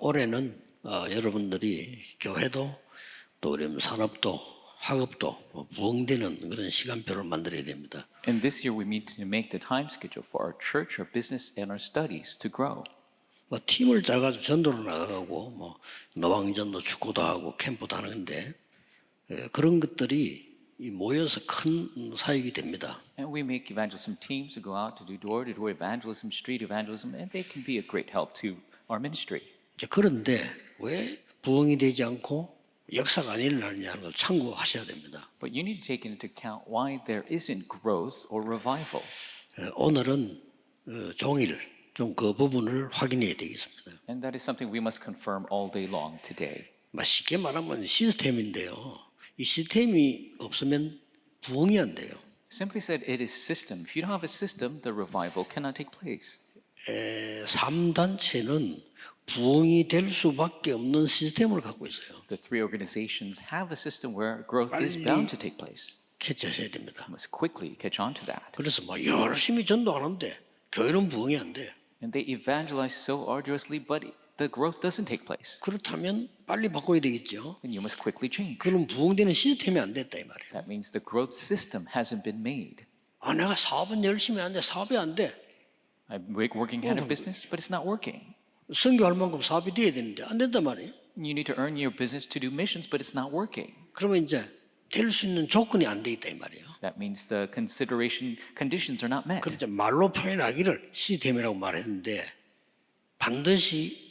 올해는 여러분들이 교회도 또 우리 산업도 학업도 부흥되는 그런 시간표를 만들어야 됩니다. And this year we need to make the time schedule for our church, our business, and our studies to grow. 뭐 팀을 짜가지고 전도로 나가고 뭐 노방전도 축구도 하고 캠프도 하는데 그런 것들이 모여서 큰 사역이 됩니다. And we make evangelism teams to go out to do door-to-door evangelism, street evangelism, and they can be a great help to our ministry. 이제 그런데 왜 부흥이 되지 않고 역사가 안 일어나느냐는 걸 참고하셔야 됩니다. But you need to take into account why there isn't growth or revival. 오늘은 종일 좀 그 부분을 확인해야 되겠습니다. And that is something we must confirm all day long today. 쉽게 말하면 시스템인데요. 이 시스템이 없으면 부흥이 안 돼요. Simply said, it is system. If you don't have a system, the revival cannot take place. 3단체는 부흥이 될 수밖에 없는 시스템을 갖고 있어요. The three organizations have a system where growth is bound to take place. 캐치하셔야 됩니다. You must quickly catch on to that. 그래서 열심히 전도하는데 교회는 부흥이 안 돼. And they evangelize so arduously, but the growth doesn't take place. 그렇다면 빨리 바꿔야 되겠죠. And you must quickly change. 그럼 부흥되는 시스템이 안 됐다 이 말이에요. That means the growth system hasn't been made. 내가 사업은 열심히 하는데 사업이 안 돼. I'm working at a business, but it's not working. 선교할 만큼 사업이 돼야 되는데 안 된단 말이에요. You need to earn your business to do missions, but it's not working. 그러면 이제 될 수 있는 조건이 안 돼 있다 이 말이에요. That means the conditions are not met. 그래서 말로 표현하기를 시스템이라고 말했는데 반드시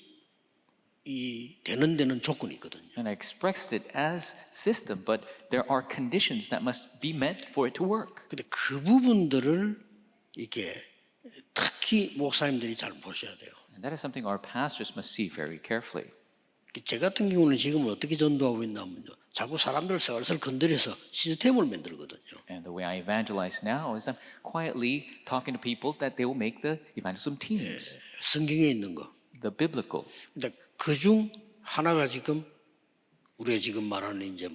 이 되는 데는 조건이 있거든요. And I expressed it as system, but there are conditions that must be met for it to work. 근데 그 부분들을 이게 특히 목사님들이 잘 보셔야 돼요. And that is something our pastors must see very carefully. 제 같은 경우는 지금 어떻게 전도하고 있냐면요. 자꾸 사람들 슬슬 건드려서 시스템을 만들거든요. And the way I evangelize now is I'm quietly talking to people that they will make the evangelism teams, 성경에 있는 거. the biblical. 근데 그중 하나가 지금 우리가 지금 말하는 이제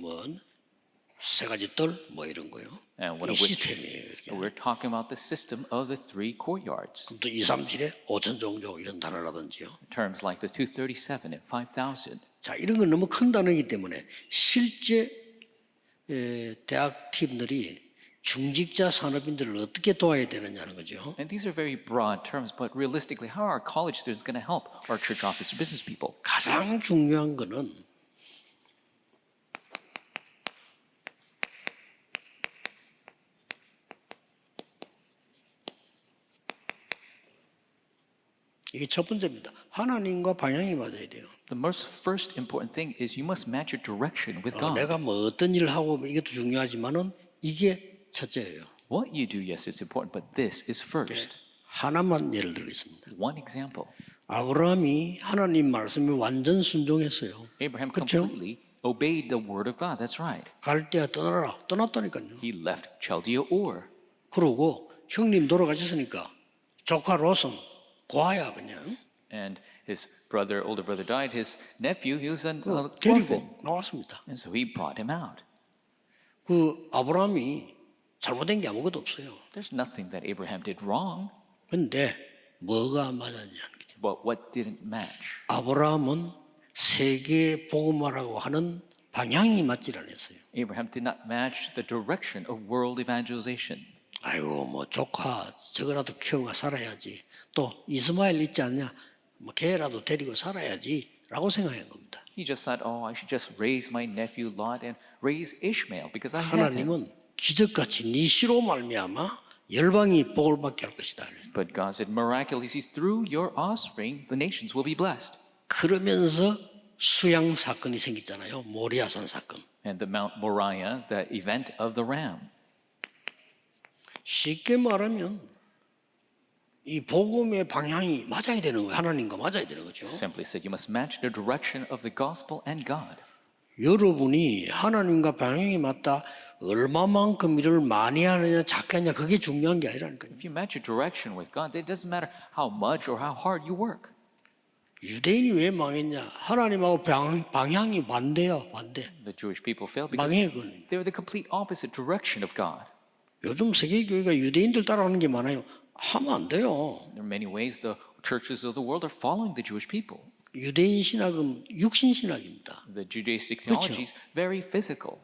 세 가지 뜰 이런 거요. And one 이 of which 시스템이에요. 이렇게. we're talking about the system of the three courtyards. 그럼 또 2, 3, 7에 5천 종족 이런 단어라든지요. Terms like the 237 and 5,000. 자, 이런 건 너무 큰 단어이기 때문에 실제 대학 팀들이 중직자 산업인들을 어떻게 도와야 되느냐는 거죠. And these are very broad terms, but realistically, how are our college students going to help our church office business people? 가장 중요한 거는 이게 첫 번째입니다. 하나님과 방향이 맞아야 돼요. The first important thing is you must match your direction with God. 내가 어떤 일을 하고 이것도 중요하지만은 이게 첫째예요. What you do, yes, it's important, but this is first. 하나만 예를 들겠습니다. One example. 아브라함이 하나님 말씀에 완전 순종했어요. Abraham 그렇죠? completely obeyed the word of God. That's right. 갈대아 떠나라. 떠났다니까요. He left Chaldea Ur. 그러고 형님 돌아가셨으니까 조카 롯은 고아야 그냥. And his older brother died. His nephew, he was an orphan. 데리고 나왔습니다. And so he brought him out. 그 아브라함이 잘못된 게 아무것도 없어요. There's nothing that Abraham did wrong, 근데 뭐가 맞았냐는 거죠. but what didn't match? 아브라함은 세계 복음화라고 하는 방향이 맞질 않았어요. Abraham did not match the direction of world evangelization. 아이고 조카 저거라도 키워가 살아야지. 또 이스마엘 있지 않냐? 걔라도 데리고 살아야지라고 생각한 겁니다. He just thought, oh, I should just raise my nephew Lot and raise Ishmael because I have him. 하나님은 기적같이 네 씨로 말미암아 열방이 복을 받게 할 것이다. But God said, miraculously, through your offspring, the nations will be blessed. 그러면서 수양 사건이 생겼잖아요. 모리아산 사건. And the Mount Moriah, the event of the ram. 쉽게 말하면 이 복음의 방향이 맞아야 되는 거예요. 하나님과 맞아야 되는 거죠. Simply said, you must match the direction of the gospel and God. 여러분이 하나님과 방향이 맞다 얼마만큼 일을 많이 하느냐 작게 하느냐 그게 중요한 게 아니라니까요. If you match your direction with God, it doesn't matter how much or how hard you work. 유대인이 왜 망했냐? 하나님하고 방향이 반대야, 반대. The Jewish people failed because 망해 그건. they were the complete opposite direction of God. 요즘 세계 교회가 유대인들 따라하는 게 많아요. 하면 안 돼요. There are many ways the churches of the world are following the Jewish people. 유대인 신학은 육신 신학입니다. The Judaistic theology is very physical.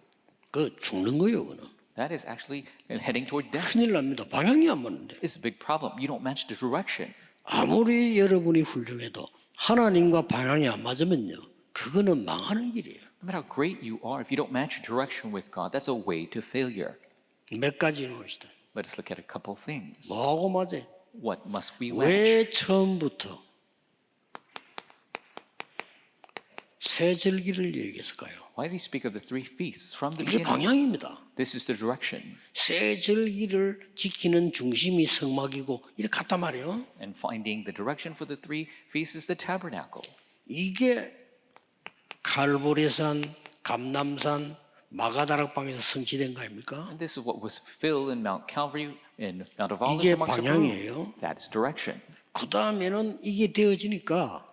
그 죽는 거예요, 그는. That is actually heading toward death. 큰일 납니다. 방향이 안 맞는데. It's a big problem. You don't match the direction. 아무리 여러분이 훌륭해도 하나님과 방향이 안 맞으면요, 그거는 망하는 길이에요. No matter how great you are, if you don't match your direction with God, that's a way to failure. 몇 가지 놓읍시다. Let us look at a couple things. 뭐하고 맞아요? What must we match? 왜 처음부터 세 절기를 얘기했을까요? Why did he speak of the three feasts from the 이게 beginning? 방향입니다. This is the direction. 세 절기를 지키는 중심이 성막이고 이렇게 갔단 말이에요. And finding the direction for the three feasts is the tabernacle. 이게 갈보리산, 감남산, 마가다락방에서 성취된 거 아닙니까? And this is what was fulfilled in Mount Calvary, in Mount of Olives, 이게 and Mount 방향이에요. That is direction. 그 다음에는 이게 되어지니까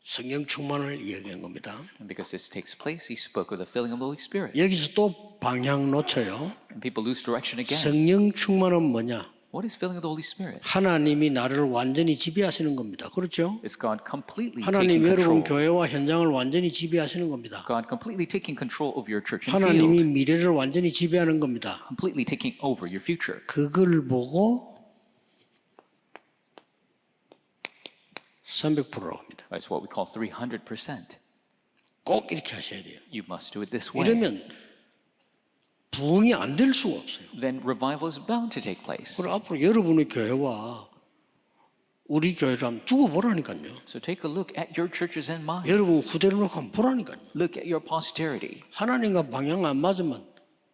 성령 충만을 이야기한 겁니다. And because this takes place, he spoke of the filling of the Holy Spirit. 여기서 또 방향 놓쳐요. And people lose direction again. 성령 충만은 뭐냐? What is filling of the Holy Spirit? 하나님이 나를 완전히 지배하시는 겁니다. 그렇죠? It's God completely 하나님 taking 여러분 control. 교회와 현장을 완전히 지배하시는 겁니다. God completely taking control of your church and 하나님이 field. 미래를 완전히 지배하는 겁니다. Completely taking over your future. 그걸 보고 300%라고 합니다. That's what we call 300%. 꼭 이렇게 하셔야 돼요. You must do it this way. 이러면 부흥이 안 될 수가 없어요. Then revival is bound to take place. 그리고 앞으로 여러분의 교회와 우리 교회를 한번 두고 보라니까요. So take a look at your churches and mine. 여러분 후대를 놓고 한번 보라니까요. Look at your posterity. 하나님과 방향 안 맞으면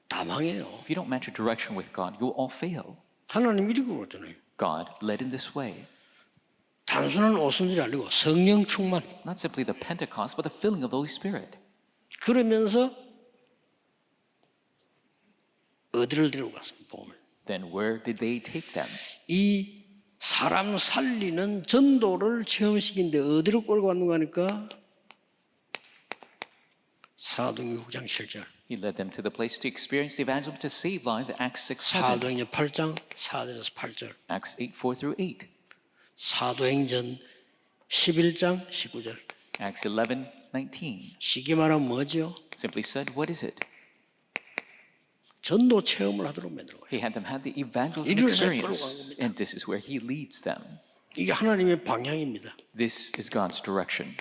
다 망해요. If you don't match your direction with God, you will all fail. 하나님 이렇게 그러잖아요. God led in this way. 단순한 오순절이 아니고 성령 충만. Not simply the Pentecost, but the filling of the Holy Spirit. 그러면서 어디를 데리고 갔습니까? 복음을. Then where did they take them? 이 사람 살리는 전도를 체험시키는데 어디로 끌고 갔는 거 하니까 사도행전 6장 7절, He led them to the place to experience the evangelism to save lives, Acts 6, 7, 사도행전 8장 4절에서 8절, Acts 8, 4 through 8, 사도행전 11장 19절. Acts 11, 19. 쉽게 말하면 뭐죠? Simply said, what is it? 전도 체험을 하도록 만들어 거예요. He had them have the evangelism 이리로 experience. 끌고 간 겁니다. And this is where he leads them. 이게 하나님의 방향입니다. This is God's direction.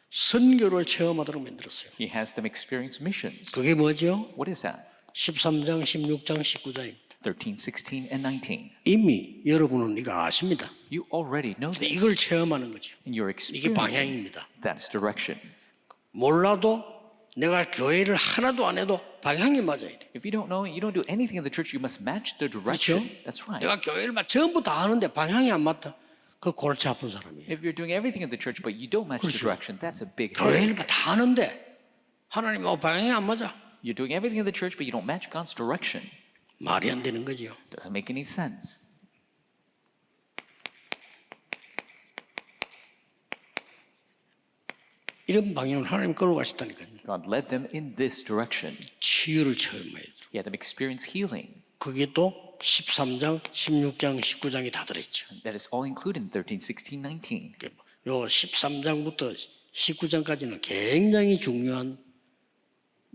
선교를 체험하도록 만들었어요. He has them experience missions. 그게 뭐죠? What is that? 13장, 16장, 19장입니다. 13, 16, and 19. 이미 여러분은 이거 아십니다. You already know 근데 this. 이걸 체험하는 거죠. And you're 이게 experiencing. 방향입니다. That's direction. 몰라도 내가 교회를 하나도 안 해도 방향이 맞아야 돼. If you don't know it, you don't do anything in the church, you must match the 그렇죠? direction. That's right. 내가 교회를 막 전부 다 하는데 방향이 안 맞다. 그 골치 아픈 사람이에요. If you're doing everything in the church, but you don't match the 그렇죠. direction, that's a big 교회를 headache. 다 하는데 하나님하고 방향이 안 맞아. You're doing everything in the church, but you don't match God's direction. 말이 안 되는 거죠. Doesn't make any sense. 이런 방향을 하나님 끌고 가셨다니까요. God led them in this direction. 치유를 체험해야 돼. He had them experience healing. 그게 또 13장, 16장, 19장이 다 들어있죠. That is all included in 13, 16, 19. 요 13장부터 19장까지는 굉장히 중요한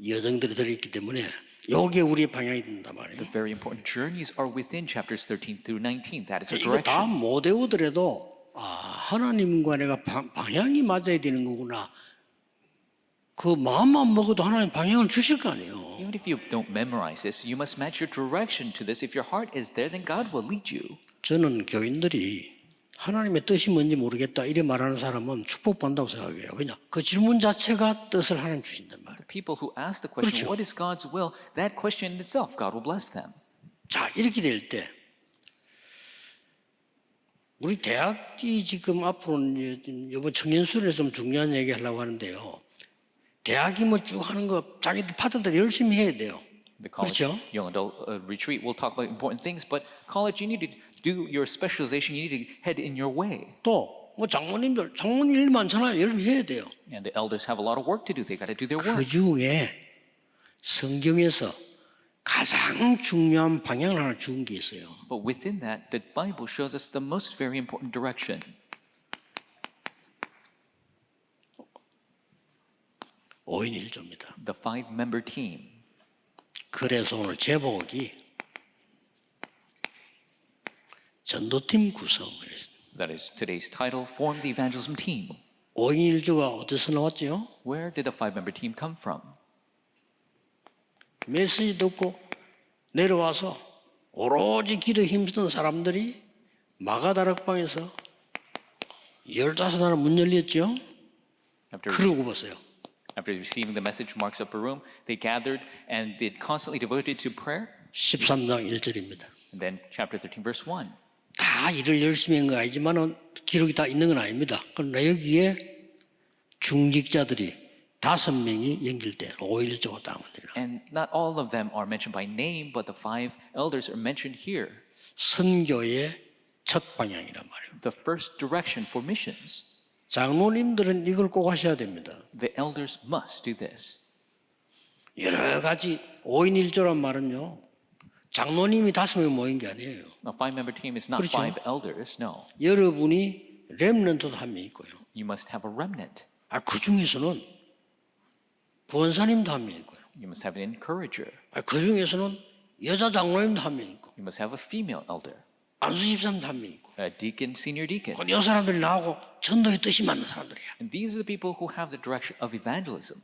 여정들이 들어있기 때문에 요게 우리의 방향이 된단 말이에요. The very important journeys are within chapters 13 through 19. That is our 이거 다 direction. 못 외우더라도 하나님과 내가 방향이 맞아야 되는 거구나. 그 마음만 먹어도 하나님 방향을 주실 거 아니에요. Even if you don't memorize this, you must match your direction to this. If your heart is there, then God will lead you. 저는 교인들이 하나님의 뜻이 뭔지 모르겠다 이래 말하는 사람은 축복받는다고 생각해요. 왜냐? 그 질문 자체가 뜻을 하나님 주신단 말이에요. People who ask the question, 그렇죠. what is God's will? That question in itself, God will bless them. 자, 이렇게 될 때 우리 대학이 지금 앞으로 이번 청년수련에서 좀 중요한 얘기 하려고 하는데요. 대학이 뭐 쭉 하는 거 자기들 파트들 열심히 해야 돼요. The college 그렇죠? young adult retreat will talk about important things, but college, you need to do your specialization. You need to head in your way. 또 뭐 장모님 일 많잖아요. 열심히 해야 돼요. And the elders have a lot of work to do. They got to do their 그 work. 중에 성경에서 가장 중요한 방향을 하나 준 게 있어요. But within that, the Bible shows us the most very important direction. 5인 1조입니다. The 5-member team. 그래서 오늘 제목이 전도팀 구성을 했습니다. That is today's title, Form the Evangelism Team. 5인 1조가 어디서 나왔죠? Where did the 5-member team come from? 메시지 듣고 내려와서 오로지 기도에 힘쓰던 사람들이 마가다락방에서 15나라 문 열렸죠? 그러고 보세요. After receiving the message from Mark's upper room, they gathered and did constantly devoted to prayer. 13장 1절입니다. And then chapter 13, verse 1. 다 일을 열심히 한 거 아니지만 기록이 다 있는 건 아닙니다. 그러나 여기에 중직자들이 5명이 연결돼 5일 1조가 딱 만들어요. And not all of them are mentioned by name, but the 5 elders are mentioned here. 선교의 첫 방향이란 말이에요. The first direction for missions. 장로님들은 이걸 꼭 하셔야 됩니다. The elders must do this. 여러 가지 5인 1조란 말은요. 장로님이 5명 모인 게 아니에요. A 5-member team is not 그렇죠. 5 elders, no. 여러분이 렘넌트도 한 명 있고요. You must have a remnant. 그 중에서는 구원사님도 한 명 있고요. You must have an encourager. 그 중에서는 여자 장로님도 한 명 있고 You must have a female elder. 안수 집사님도 한 명 있고 A deacon, senior deacon. 이 사람들이 나오고 전도의 뜻이 맞는 사람들이야. And these are the people who have the direction of evangelism.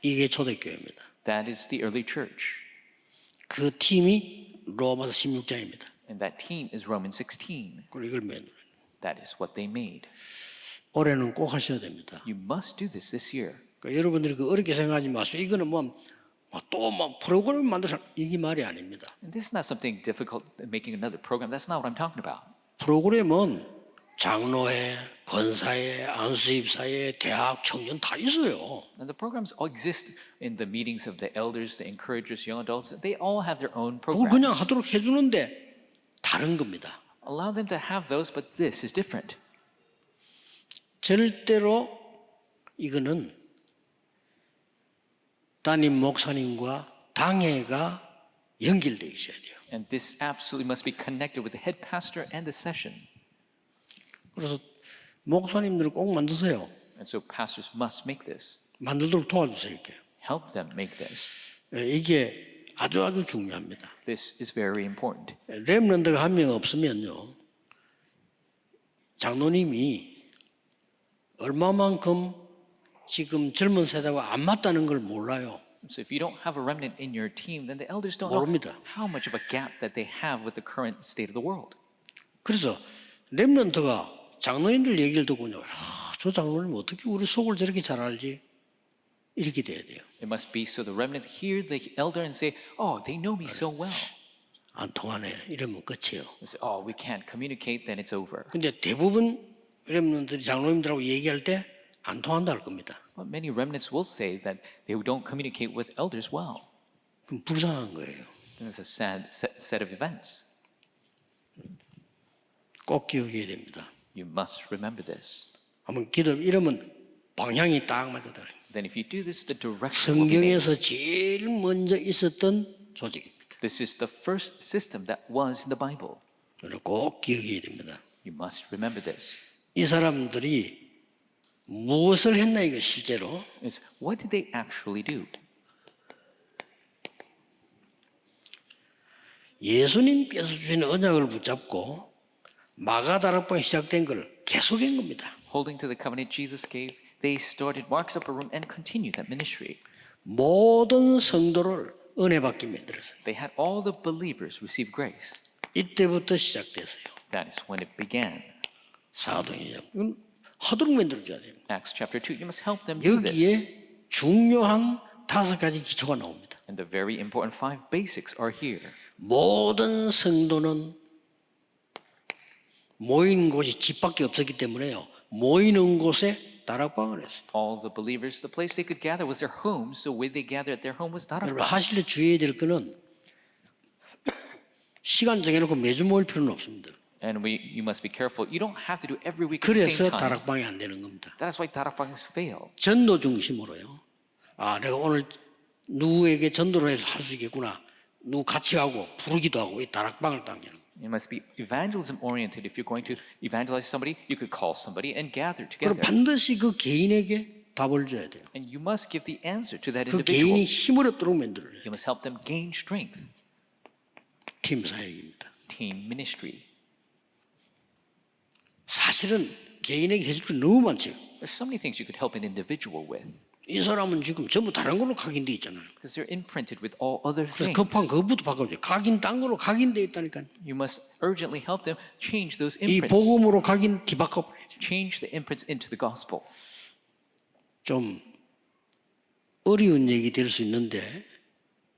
이게 초대교회입니다. That is the early church. 그 팀이 로마서 16장입니다. And that team is Romans 16. 그리고 이걸 맨 That is what they made. 올해는 꼭 하셔야 됩니다. You must do this year. 그러니까 여러분들이 어렵게 생각하지 마세요. 이거는 또 프로그램을 만들어 이게 말이 아닙니다. And this is not something difficult, making another program. That's not what I'm talking about. 프로그램은 장로회, 권사회, 안수집사회, 대학, 청년 다 있어요. And the programs all exist in the meetings of the elders, the encouragers, young adults. They all have their own 그걸 그냥 programs. 하도록 해주는데 다른 겁니다. Allow them to have those, but this is different. 절대로 이거는 담임 목사님과 당회가 연결되어 있어야 돼요. And this absolutely must be connected with the head pastor and the session. 그래서 목사님들을 꼭 만드세요. And so pastors must make this. 만들도록 도와주세요. 이렇게. Help them make this. 이게 아주 중요합니다. This is very important. 렘넌트가 한 명 없으면요. 장로님이 얼마만큼 지금 젊은 세대와 안 맞다는 걸 몰라요. So if you don't have a remnant in your team, then the elders don't 모릅니다. know how much of a gap that they have with the current state of the world. 그래서 렘넌트가 장로님들 얘기를 듣고요. 저 장로님 어떻게 우리 속을 저렇게 잘 알지? 이렇게 돼야 돼요. It must be so the remnants hear the elder and say, "Oh, they know me so well." 안 통하네. 이러면 끝이에요. They say, "Oh, we can't communicate." Then it's over. 근데 대부분 렘넌트들이 장로님들하고 얘기할 때 안 통한다 할 겁니다. But many remnants will say that they don't communicate with elders well. 그럼 불쌍한 거예요. Then it's a sad set of events. 꼭 기억해야 됩니다. You must remember this. 한번 이러면 방향이 딱 맞아요. Then if you do this, the direction will be made. 성경에서 제일 먼저 있었던 조직입니다. This is the first system that was in the Bible. 그래서 꼭 기억해야 됩니다. You must remember this. 이 사람들이 무엇을 했나 이거 실제로 Is what did they actually do? 예수님께서 주신 언약을 붙잡고 마가다락방이 시작된 걸 계속한 겁니다. Holding to the covenant Jesus gave, they started Mark's upper room and continued that ministry. 모든 성도를 은혜 받게 만들었어요. They had all the believers receive grace. 이때부터 시작됐어요. That is when it began. 사도행전. 이건 하도록 만들어줘야 돼요. Acts chapter 2. You must help them do this. 여기에 중요한 5가지 기초가 나옵니다. And the very important 5 basics are here. 모든 성도는 모이는 곳이 집밖에 없었기 때문에요. 모이는 곳에 다락방을 했어요. All the believers, the place they could gather was their home. So where they gathered at their home was 여러분 다락방. 하실 때 주의해야 될 거는 시간 정해놓고 매주 모일 필요는 없습니다. And you must be careful. You don't have to do every week at the 그래서 same time. 다락방이 안 되는 겁니다. That is why 다락방s fail. 전도 중심으로요. 내가 오늘 누구에게 전도를 해서 할 수 있겠구나. 누구 같이 가고 부르기도 하고 이 다락방을 당기는. You must be evangelism oriented. If you're going to evangelize somebody, you could call somebody and gather 그럼 together. 반드시 그 개인에게 답을 줘야 돼요. And you must give the answer to that 그 individual. 개인이 힘을 얻도록 만들어야 돼요. You must help them gain strength. 팀 사역입니다. Team ministry. 사실은 개인에게 해줄 게 너무 많죠. There's so many things you could help an individual with 이 사람은 지금 전부 다른 걸로 각인돼 있잖아요. because they're imprinted with all other 그래서 things. 급한 그것부터 바꿔줘요. 각인 딴 걸로 각인돼 있다니까요. You must urgently help them change those 이 imprints. 복음으로 각인 뒤바꿔버려야죠. Change the imprints into the gospel. 좀 어려운 얘기 될 수 있는데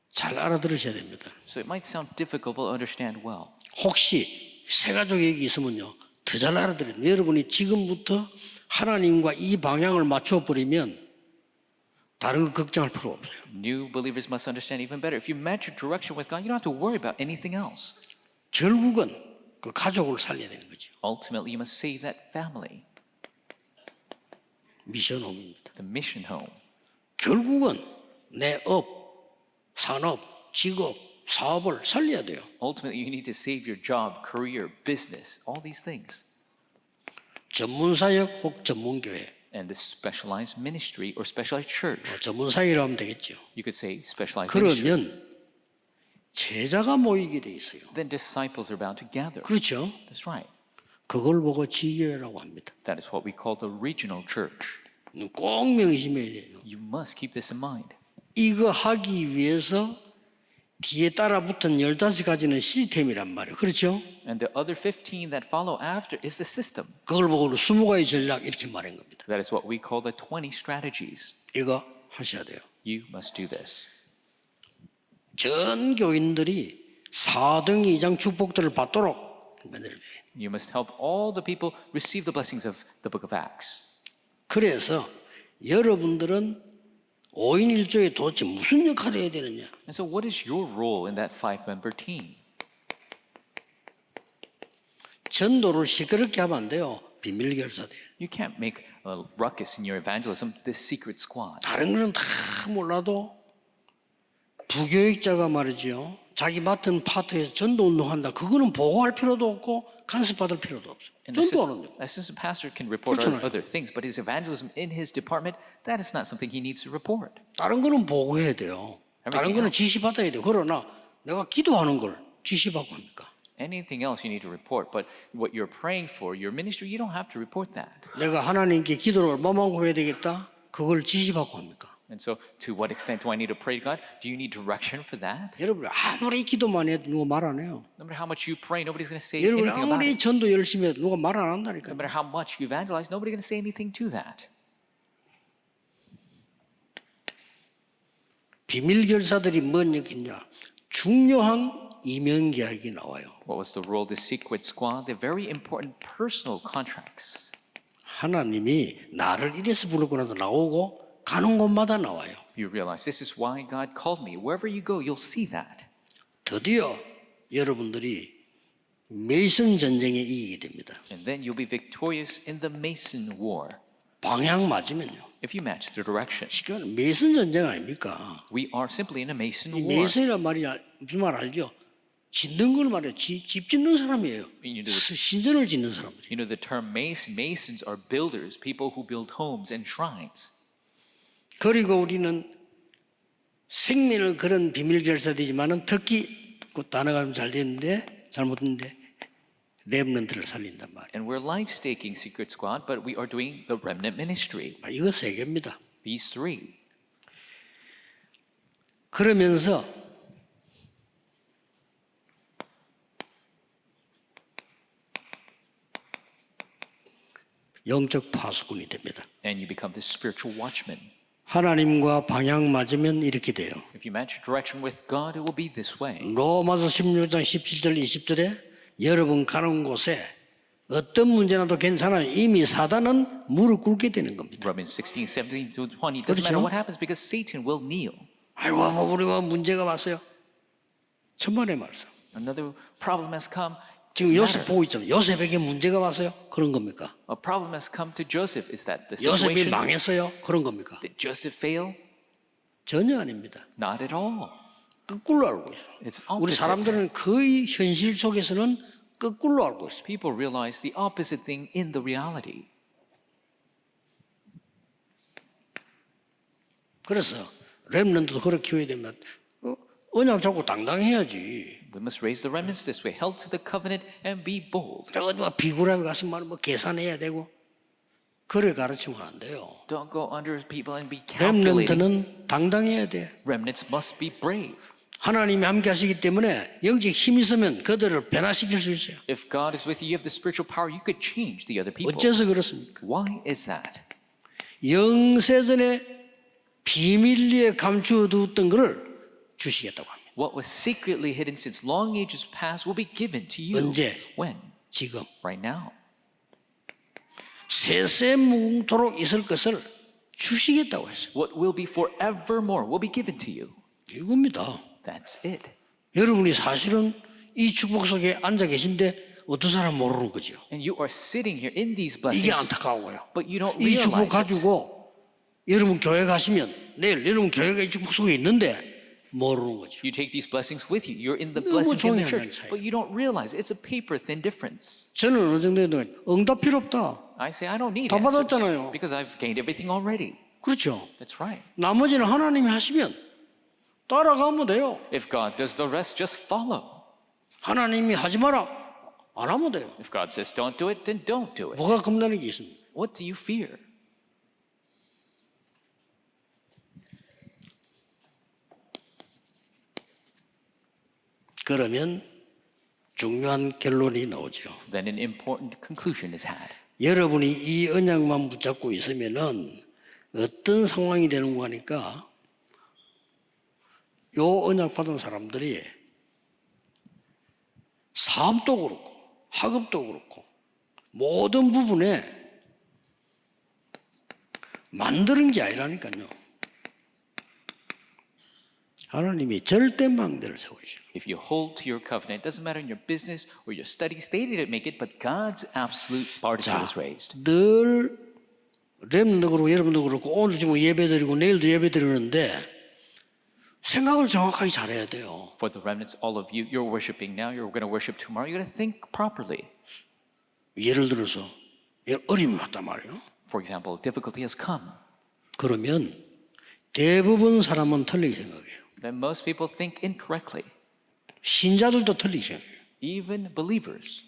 잘 알아들으셔야 됩니다. So it might sound difficult, but understand well. 혹시 세 가족 얘기 있으면요 더 잘 알아들어야 돼요. 여러분이 지금부터 하나님과 이 방향을 맞춰버리면 다른 거 걱정할 필요 없어요. New believers must understand even better. If you match your direction with God, you don't have to worry about anything else. 결국은 그 가족을 살려야 되는 거죠. Ultimately, you must save that family, 미션홈입니다. the mission home. 결국은 내 업, 산업, 직업, 사업을 살려야 돼요. Ultimately, you need to save your job, career, business, all these things. 전문사역 혹 전문교회. And the specialized ministry or specialized church. 전문사역이라고 하면 되겠죠. You could say specialized ministry. 그러면 제자가 모이게 돼 있어요. Then disciples are bound to gather. 그렇죠. That's right. 그걸 보고 지교회라고 합니다. That is what we call the regional church. 꼭 명심해야 돼요. You must keep this in mind. 이거 하기 위해서 뒤에 따라붙은 15가지는 시스템이란 말이에요. 그렇죠? And the other 15 that follow after is the system. 그걸 보고 20가지 전략 이렇게 말한 겁니다. That is what we call the 20 strategies. 이거 하셔야 돼요. You must do this. 전 교인들이 4등 이상 축복들을 받도록 만들어야 돼요. You must help all the people receive the blessings of the book of Acts. 그래서 여러분들은 5인 1조에 도대체 무슨 역할을 해야 되느냐? And so what is your role in that 5-member team? 전도를 시끄럽게 하면 안 돼요. 비밀 결사들. You can't make a ruckus in your evangelism, this secret squad. 다른 거는 다 몰라도 부교육자가 말이죠. 자기 맡은 파트에서 전도 운동한다. 그거는 보고할 필요도 없고 간섭받을 필요도 없어. And the 전도하는 거. assistant pastor can report 그렇잖아요. other things, but his evangelism in his department, that is not something he needs to report. 다른 거는 보고해야 돼요. 다른 거는 지시받아야 돼요. 그러나 내가 기도하는 걸 지시받고 합니까? Anything else you need to report, but what you're praying for, your ministry, you don't have to report that. 내가 하나님께 기도를 얼마만큼 해야 되겠다? 그걸 지시받고 합니까? And so, to what extent do I need to pray to God? Do you need direction for that? 여러분 아무리 기도만 해도 누가 말 안 해요. No matter how much you pray, nobody's going to say 여러분 anything about 아무리 it. 전도 열심히 해도 누가 말 안 No 한다니까요. matter how much you evangelize, nobody's going to say anything to that. 비밀 결사들이 뭔 얘기냐? 중요한 이명 계약이 나와요. What was the role of the secret squad? They're very important personal contracts. 하나님이 나를 이래서 부르고나도 나오고 가는 곳마다 나와요. You realize this is why God called me. Wherever you go, you'll see that. 드디어 여러분들이 메이슨 전쟁에 이기게 됩니다. And then you'll be victorious in the Mason War. 방향 맞으면요. If you match the direction. 시간 메이슨 전쟁 아닙니까? We are simply in a Mason 이 War. 메이슨이란 말이 무슨 말 알죠? 짓는 걸 말해요. 집 짓는 사람이에요. 신전을 짓는 사람들이. You know the term Mason. Masons are builders, people who build homes and shrines. 그리고 우리는 생명을 그런 비밀 결사되지만은 특히 그 단어가 좀 잘 됐는데 잘못했는데 렘넌트를 살린단 말이에요. And we're life-staking secret squad, but we are doing the remnant ministry. 이거 세 개입니다. These three. 그러면서 영적 파수꾼이 됩니다. And you become the spiritual watchman. 하나님과 방향 맞으면 이렇게 돼요. If you match your direction with God, it will be this way. 로마서 16장 17절 20절에 여러분 가는 곳에 어떤 문제나도 괜찮아요. 이미 사단은 무릎 꿇게 되는 겁니다. Romans 16, 17 to 20. It doesn't 그렇죠? matter what happens because Satan will kneel. 아이고 우리가 문제가 왔어요. 천만의 말씀. Another problem has come. 지금 Doesn't 요셉 matter. 보고 있잖아요. 요셉에게 문제가 왔어요. 그런 겁니까? A problem has come to Joseph. Is that the 요셉이 situation? 망했어요. 그런 겁니까? Did Joseph fail? 전혀 아닙니다. Not at all. 거꾸로 알고 있어요. It's 우리 opposite. 사람들은 거의 현실 속에서는 거꾸로 알고 있어요. People realize the opposite thing in the reality. 그래서 렘넌트도 그렇게 키워야 됩니다. 언약 잡고 당당해야지. We must raise the remnants this way, held to the covenant and be bold. 어디 뭐 비굴하게 가서 뭐 계산해야 되고 그래 가르치면 안 돼요. Don't go under people and be calculating. 렘넌트는 당당해야 돼. Remnants must be brave. 하나님이 함께 하시기 때문에 영적 힘이 있으면 그들을 변화시킬 수 있어요. If God is with you, you have the spiritual power, you could change the other people. 어째서 그렇습니까? Why is that? 영세전에 비밀리에 감추어두었던 것을 주시겠다고 합니다. What was secretly hidden since long ages past will be given to you. 언제? When? 지금 Right now. 세세무궁토록 있을 것을 주시겠다고 했어요. What will be forevermore will be given to you. 이겁니다. That's it. 여러분이 사실은 이 축복 속에 앉아 계신데 어떤 사람 모르는 거죠. And you are sitting here in these 이게 blessings, 안타까워요. but you don't 이 축복 realize it. 가지고 여러분 교회 가시면 내일 여러분 교회가 이 축복 속에 있는데 모르는 거죠. You take these blessings with you. You're in the 너무 blessings in the 종이한 church, 차이. but you don't realize it. It's a paper thin difference. 저는 어느 정도 되면 응답 필요 없다. I say I don't need 다 answers 받았잖아요. because I've gained everything already. 그렇죠. That's right. 나머지는 하나님이 하시면 따라가면 돼요. If God does the rest, just follow. 하나님이 하지 마라 안 하면 돼요. If God says don't do it, then don't do it. 뭐가 겁나는 게 있습니까? What do you fear? 그러면 중요한 결론이 나오죠. Then an important conclusion is had. 여러분이 이 언약만 붙잡고 있으면은 어떤 상황이 되는 거니까 요 언약 받은 사람들이 사업도 그렇고 학업도 그렇고 모든 부분에 만드는 게 아니라니까요. 하나님이 절대 망대를 세우시고 If you hold to your covenant, it doesn't matter in your business or your studies, they didn't make it, but God's absolute bar to is raised. 늘 렘도 그렇고 여러분도 그렇고 오늘 지금 예배드리고 내일도 예배드리는데 생각을 정확하게 잘해야 돼요. For the remnants, all of you, you're worshiping now, you're going to worship tomorrow, you're going to think properly. 예를 들어서 어려움이 왔단 말이에요. For example, difficulty has come. 그러면 대부분 사람은 틀리게 생각해요. Then most people think incorrectly. 신자들도 틀리게 생각해요. Even believers,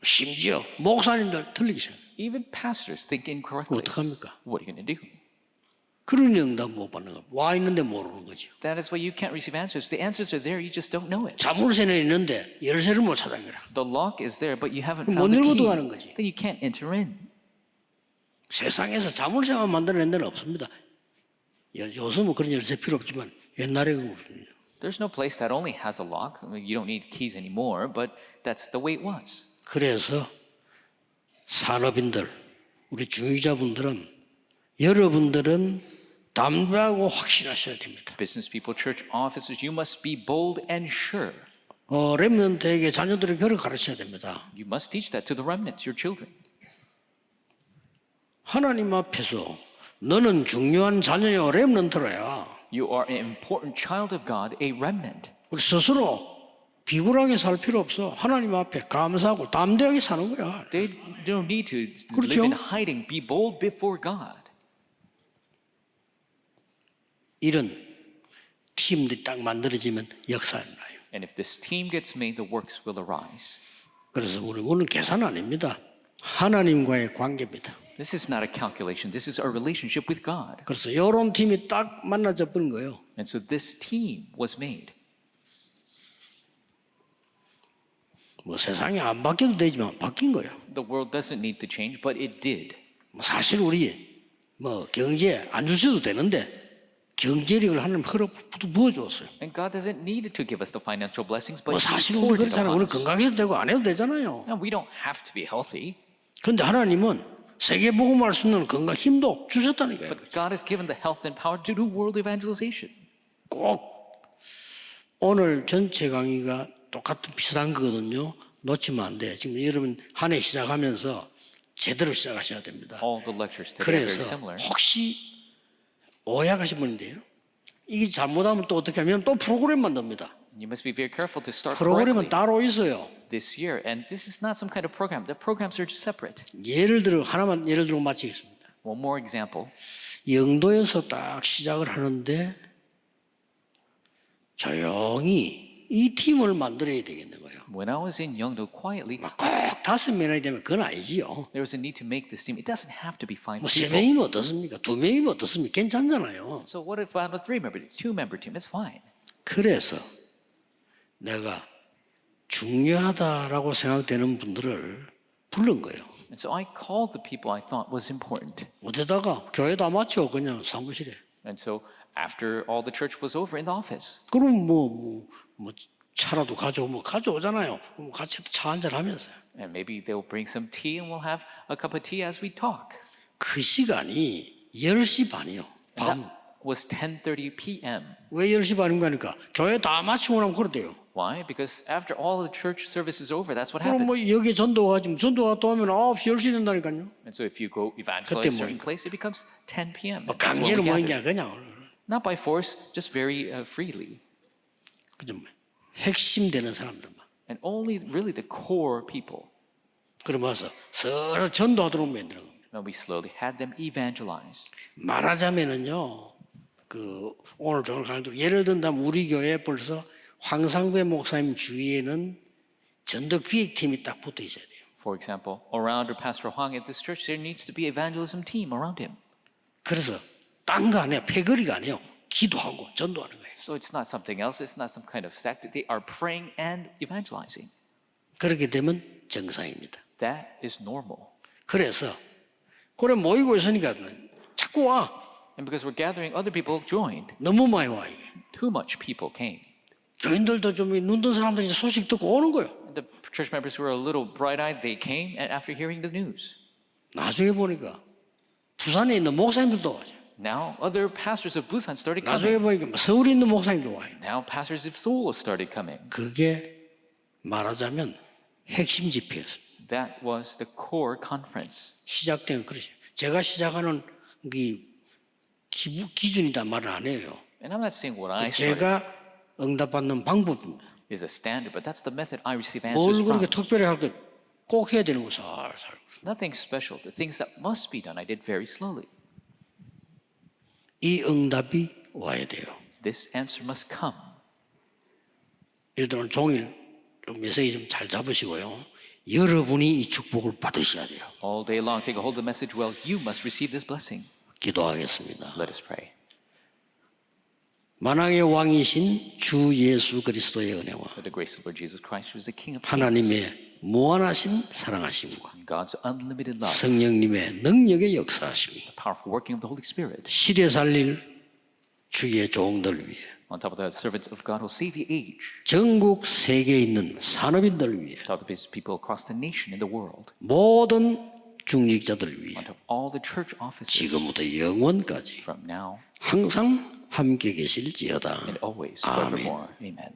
심지어 목사님들 틀리게 생각해요. even pastors think incorrectly. 어떡합니까? What are you going to do? 그런 응답 못 받는 거. 와 있는데 모르는 거죠. That is why you can't receive answers. The answers are there, you just don't know it. 자물쇠는 있는데 열쇠를 못 찾은 거라. The lock is there, but you haven't 못 found the 열고 key. 들어가는 거지. Then you can't enter in. 세상에서 자물쇠만 만들어낸 데는 없습니다. 요즘은 그런 열쇠 필요 없지만 옛날에 없습니다. There's no place that only has a lock. I mean, you don't need keys anymore, but that's the way it was. 그래서 산업인들, 우리 중위자분들은 여러분들은 담대하고 확실하셔야 됩니다. Business people, church officers, you must be bold and sure. 렘넌트에게 자녀들을 그렇게 가르쳐야 됩니다. You must teach that to the remnants, your children. 하나님 앞에서 너는 중요한 자녀요 렘넌트라야. You are an important child of God, a remnant. 우리 스스로 비굴하게 살 필요 없어. 하나님 앞에 감사하고 담대하게 사는 거야. They don't need to 그렇죠? live in hiding. Be bold before God. 이런 팀들이 딱 만들어지면 역사가 나요. And if this team gets made, the works will arise. 그래서 우리는 계산 아닙니다. 하나님과의 관계입니다. This is not a calculation. This is our relationship with God. 그래서 이런 팀이 딱 만나져 버린 거예요. And so this team was made. 뭐 세상이 안 바뀌어도 되지만 바뀐 거예요. The world doesn't need to change, but it did. 뭐 사실 우리 뭐 경제 안 주셔도 되는데 경제력을 하나님 흘러 부어주었어요. And God doesn't need to give us the financial blessings, but 뭐 He 사실 우리 poured it 그렇잖아요. upon 우리 us. 건강해도 되고 안 해도 되잖아요. And we don't have to be healthy, 그런데 하나님은 세계 복음할 수 있는 건강 힘도 주셨다는 거예요. but God has given the health and power to do world evangelization. 꼭 오늘 전체 강의가 똑같은 비슷한 거거든요. 놓치면 안 돼. 지금 여러분 한 해 시작하면서 제대로 시작하셔야 됩니다. All the lectures today are very 그래서 similar. 혹시 오해하신 분인데요. 이게 잘못하면 또 어떻게 하면 또 프로그램 만듭니다. You must be very careful to start 프로그램은 correctly 따로 있어요. this year. And this is not some kind of program. The programs are just separate. 예를 들어 하나만 예를 들어 마치겠습니다. One more example. 영도에서 딱 시작을 하는데 조용히 이 팀을 만들어야 되겠는 거예요. When I was in Yeongdo, quietly, 꼭 5명이 되면 그건 아니지요. there was a need to make this team. It doesn't have to be 5 뭐 people. 3명이면 어떻습니까? 2명이면 어떻습니까? 괜찮잖아요. So what if I had a 3-member, 2-member team? It's fine. 그래서 내가 중요하다라고 생각되는 분들을 부른 거예요. And so I called the people I thought was important. 어디다가 교회 다 마치고 그냥 사무실에. And so after all the church was over in the office, 그럼 뭐 차라도 가져오잖아요. 그럼 같이 차 한잔 하면서요. and maybe they'll bring some tea and we'll have a cup of tea as we talk. 그 시간이 10시 반이요. And 밤. that was 10:30 p.m. 왜 10시 반인 거니까 교회 다 마치고 나면 그렇대요. Why? Because after all the church service is over, that's what 그럼 뭐 happens. 여기 전도가 지금 전도가 또 하면 9시 10시 된다니까요. And so if you go evangelize a certain place, it becomes 10 p.m. 뭐 That's when 강제로 we 모인 게 gather. 아니라 그냥 Not by force, just very freely. 그죠? 핵심 되는 사람들만. And only really the core people. 그러면서 서로 전도하도록 만드는 겁니다. And we slowly had them evangelize. 말하자면은요, 그 오늘 저녁 강의도 예를 든다면 우리 교회에 벌써 황상배 목사님 주위에는 전도 기획팀이 딱 붙어 있어야 돼요. For example, around Pastor Hwang at this church, there needs to be evangelism team around him. 그래서 딴 거 아니에요, 패거리가 아니에요. 기도하고 전도하는 거예요. So it's not something else. It's not some kind of sect. They are praying and evangelizing. 그렇게 되면 정상입니다. That is normal. 그래서 그래 모이고 있으니까 자꾸 와. And because we're gathering, other people joined. 너무 많이 와 이게. Too much people came. 교인들도 좀 눈 뜬 사람들이 이제 소식 듣고 오는 거예요. And the church members who were a little bright-eyed, they came and after hearing the news. 나중에 보니까 부산에 있는 목사님들도 와요. Now other pastors of Busan started 나중에 coming. 보니까 서울에 있는 목사님도 와요. Now pastors of Seoul started coming. 그게 말하자면 핵심 집회였습니다. That was the core conference. 시작된 그러죠. 제가 시작하는 이 기준이다 말은 안 해요. And I'm not saying what I started 제가 응답받는 방법입니다. is a standard, but that's the method I receive 뭘 answers 그렇게 from. 특별히 할 거 꼭 해야 되는 거 살살. Nothing special. The things that must be done, I did very slowly. 이 응답이 와야 돼요. This answer must come. 예를 들어 종일 좀 메시지 좀 잘 잡으시고요. 여러분이 이 축복을 받으셔야 돼요. All day long, take a hold of the message well. You must receive this blessing. 기도하겠습니다. Let us pray. 만왕의 왕이신 주 예수 그리스도의 은혜와 For the grace of Lord Jesus Christ, who is the King of Kings, 하나님의 무한하신 사랑하심과 and God's unlimited love, 성령님의 능력의 역사하심이 the powerful working of the Holy Spirit, 시대 살릴 주의 종들 위해 on top of the servants of God who will save the age, 전국 세계에 있는 산업인들 위해 on top of the business people across the nation and the world, 모든 중직자들 위해 on top of all the church offices, 지금부터 영원까지 from now 항상 함께 계실지어다. and always, 아멘. forevermore. Amen.